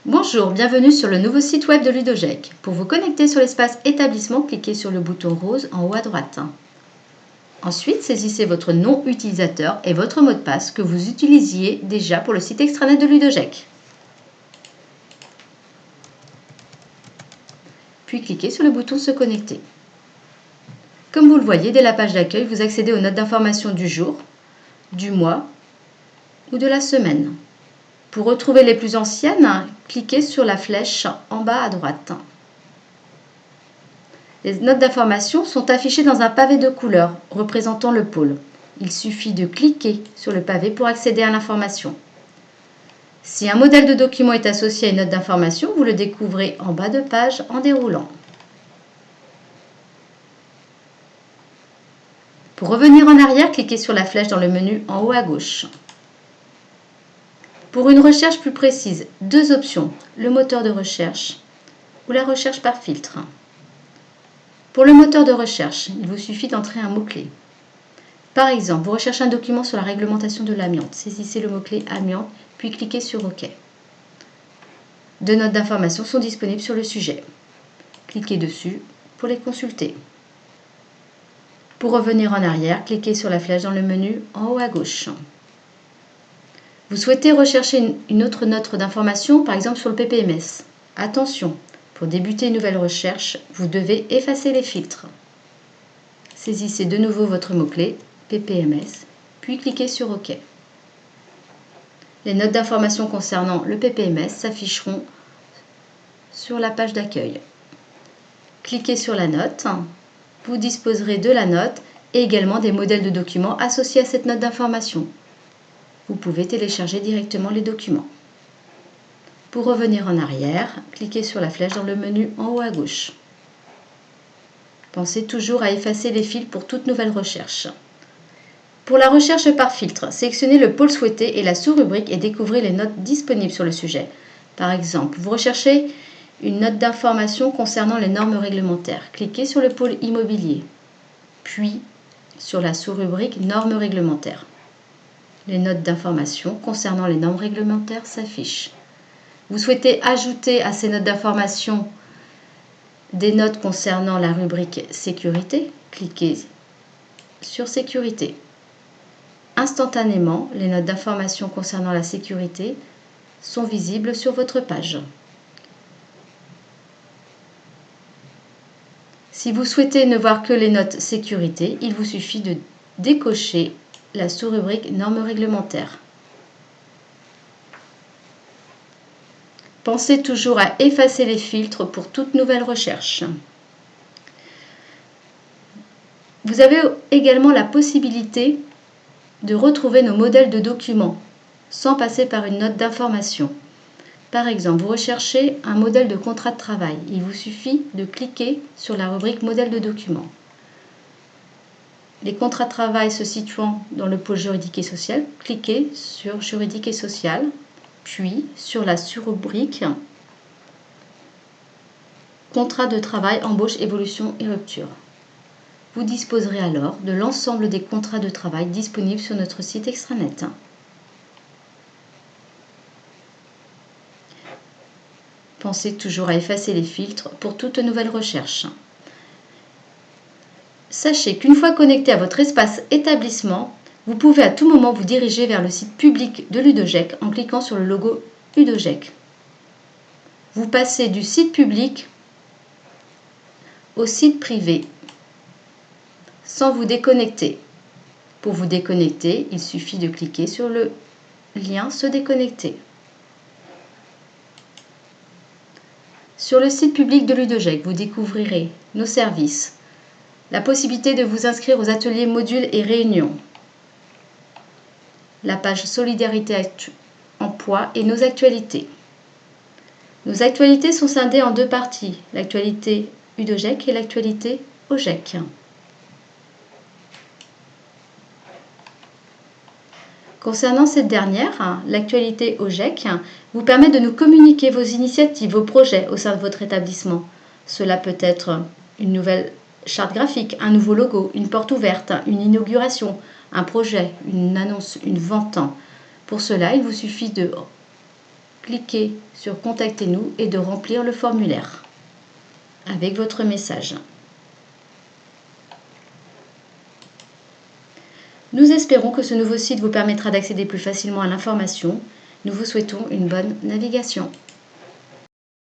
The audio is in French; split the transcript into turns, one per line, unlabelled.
Bonjour, bienvenue sur le nouveau site web de Ludogec. Pour vous connecter sur l'espace établissement, cliquez sur le bouton rose en haut à droite. Ensuite, saisissez votre nom utilisateur et votre mot de passe que vous utilisiez déjà pour le site extranet de Ludogec. Puis cliquez sur le bouton se connecter. Comme vous le voyez, dès la page d'accueil, vous accédez aux notes d'information du jour, du mois ou de la semaine. Pour retrouver les plus anciennes, cliquez sur la flèche en bas à droite. Les notes d'information sont affichées dans un pavé de couleur représentant le pôle. Il suffit de cliquer sur le pavé pour accéder à l'information. Si un modèle de document est associé à une note d'information, vous le découvrez en bas de page en déroulant. Pour revenir en arrière, cliquez sur la flèche dans le menu en haut à gauche. Pour une recherche plus précise, deux options, le moteur de recherche ou la recherche par filtre. Pour le moteur de recherche, il vous suffit d'entrer un mot-clé. Par exemple, vous recherchez un document sur la réglementation de l'amiante. Saisissez le mot-clé amiante, puis cliquez sur OK. Deux notes d'information sont disponibles sur le sujet. Cliquez dessus pour les consulter. Pour revenir en arrière, cliquez sur la flèche dans le menu en haut à gauche. Vous souhaitez rechercher une autre note d'information, par exemple sur le PPMS. Attention, pour débuter une nouvelle recherche, vous devez effacer les filtres. Saisissez de nouveau votre mot-clé PPMS, puis cliquez sur OK. Les notes d'information concernant le PPMS s'afficheront sur la page d'accueil. Cliquez sur la note, vous disposerez de la note et également des modèles de documents associés à cette note d'information. Vous pouvez télécharger directement les documents. Pour revenir en arrière, cliquez sur la flèche dans le menu en haut à gauche. Pensez toujours à effacer les fils pour toute nouvelle recherche. Pour la recherche par filtre, sélectionnez le pôle souhaité et la sous-rubrique et découvrez les notes disponibles sur le sujet. Par exemple, vous recherchez une note d'information concernant les normes réglementaires. Cliquez sur le pôle immobilier, puis sur la sous-rubrique normes réglementaires. Les notes d'information concernant les normes réglementaires s'affichent. Vous souhaitez ajouter à ces notes d'information des notes concernant la rubrique sécurité, cliquez sur sécurité. Instantanément, les notes d'information concernant la sécurité sont visibles sur votre page. Si vous souhaitez ne voir que les notes sécurité, il vous suffit de décocher la sous-rubrique normes réglementaires. Pensez toujours à effacer les filtres pour toute nouvelle recherche. Vous avez également la possibilité de retrouver nos modèles de documents sans passer par une note d'information. Par exemple, vous recherchez un modèle de contrat de travail. Il vous suffit de cliquer sur la rubrique modèle de document. Les contrats de travail se situant dans le pôle juridique et social, cliquez sur juridique et social, puis sur la sous-rubrique contrat de travail, embauche, évolution et rupture. Vous disposerez alors de l'ensemble des contrats de travail disponibles sur notre site extranet. Pensez toujours à effacer les filtres pour toute nouvelle recherche. Sachez qu'une fois connecté à votre espace établissement, vous pouvez à tout moment vous diriger vers le site public de Ludogec en cliquant sur le logo Ludogec. Vous passez du site public au site privé sans vous déconnecter. Pour vous déconnecter, il suffit de cliquer sur le lien Se déconnecter. Sur le site public de Ludogec, vous découvrirez nos services, la possibilité de vous inscrire aux ateliers, modules et réunions, la page Solidarité Emploi et nos actualités. Nos actualités sont scindées en deux parties, l'actualité Udogec et l'actualité OGEC. Concernant cette dernière, l'actualité OGEC vous permet de nous communiquer vos initiatives, vos projets au sein de votre établissement. Cela peut être une nouvelle charte graphique, un nouveau logo, une porte ouverte, une inauguration, un projet, une annonce, une vente. Pour cela, il vous suffit de cliquer sur « Contactez-nous » et de remplir le formulaire avec votre message. Nous espérons que ce nouveau site vous permettra d'accéder plus facilement à l'information. Nous vous souhaitons une bonne navigation.